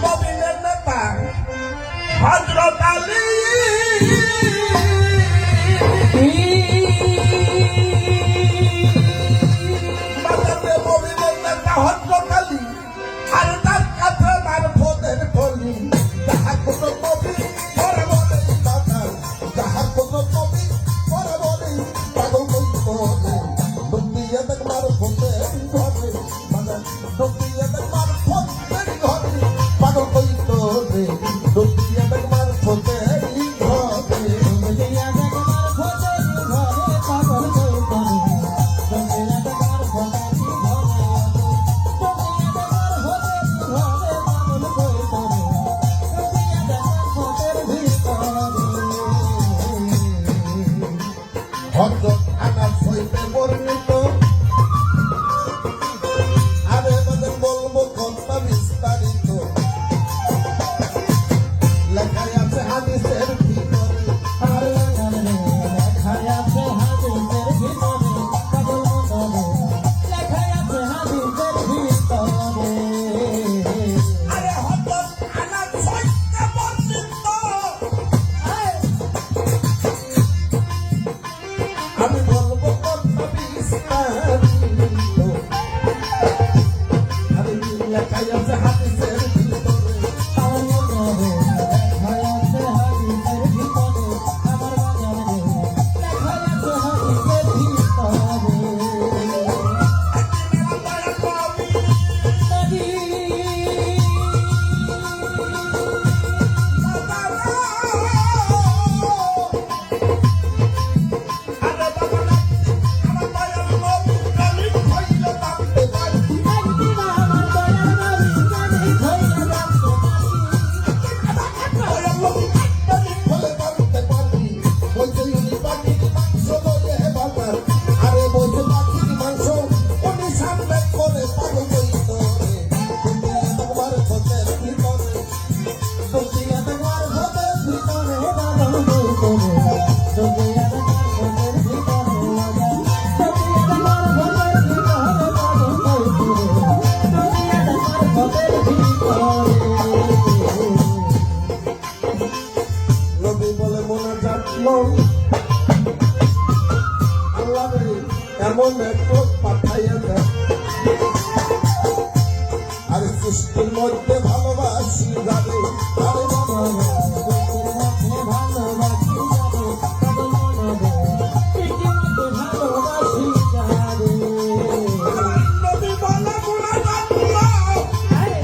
মবিনের নেতা হযরত আলী বাজারে মবিনের নেতা হযরত আলী আর তার কাছে মারফতের বলি যাহা কোনো কবি পরে বলে বাজার যাহা কোনো কবি পরে বলে পাগল কইতে দুনিয়া দেখ মারফতের ঘরে বাজার দুনিয়া দেখ মারফতের ঘরে পাগল কইতে দুনিয়া দেখ মারফতের ঘরে দুনিয়া দেখ মারফতের ঘরে পাগল কইতে দুনিয়া দেখ মারফতের হযরত আনাস হইতে বর্ণিত আরে বলেন বলবো কথা বিস্তারিত লেখায় আছে হাদিসের ভিতরে আরে লেখায় আছে হাদিসের ভিতরে লেখায় আছে হাদিসের ভিতরে আরে হযরত আনাস হইতে বর্ণিত আমি বলবো কথা বিস্তারিত আরে লেখায় আছে হাদিসের ভিতরে লেখায় আছে হাদিসের ভিতরে আমার বাজারে লেখায় আছে হাদিসের নবী বলে মোনাজাত মন আল্লাহ এমন এক লোক পাঠাইয়া দেয় আর সৃষ্টির মধ্যে ভালোবাসি যাবে আরে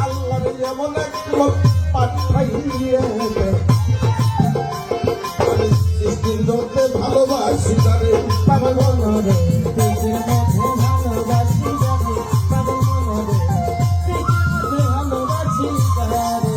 আল্লাহ এমন এক লোক পাঠাইয়া দেয় সৃষ্টির মধ্যে ভালোবাসি যাবে বাবা মনে সৃষ্টির মধ্যে ভালোবাসি যাবে বাবা মনে সৃষ্টির মধ্যে ভালোবাসি যাবে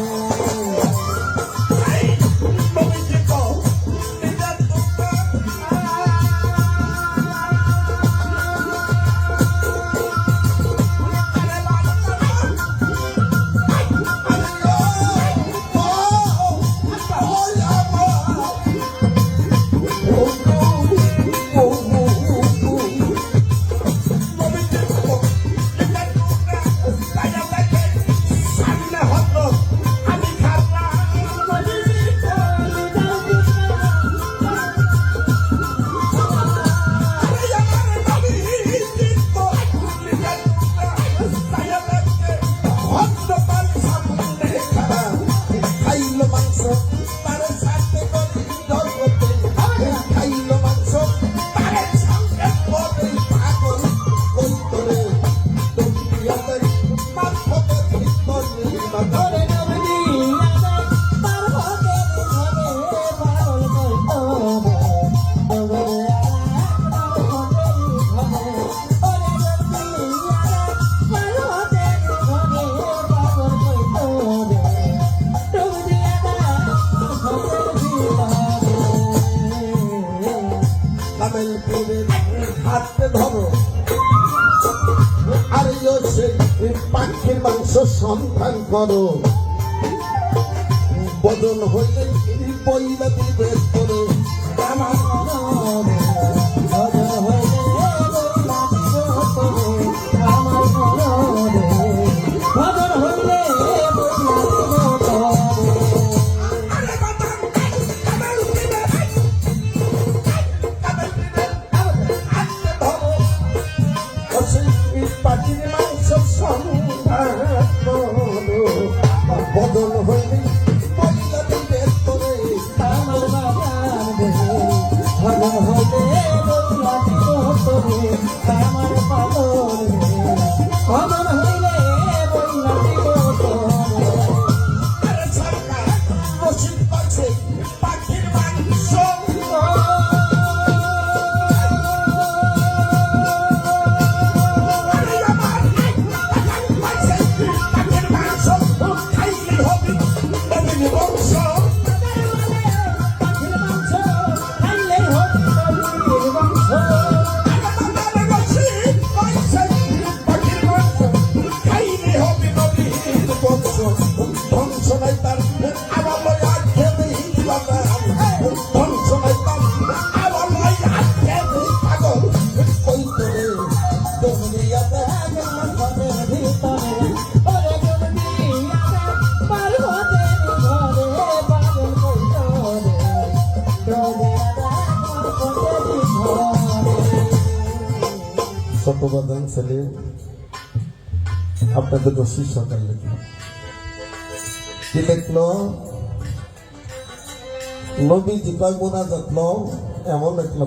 হাতে ধরো আর সেই পাখির মাংস সন্ধান করো, বদল হইলে পয়লা দিবে করে আমার প্রবাদন ছেলে আপনাদের রশিদ সরকার লিখল কি লিখলো নবী জিপাই মোনাজাত এমন লিখলো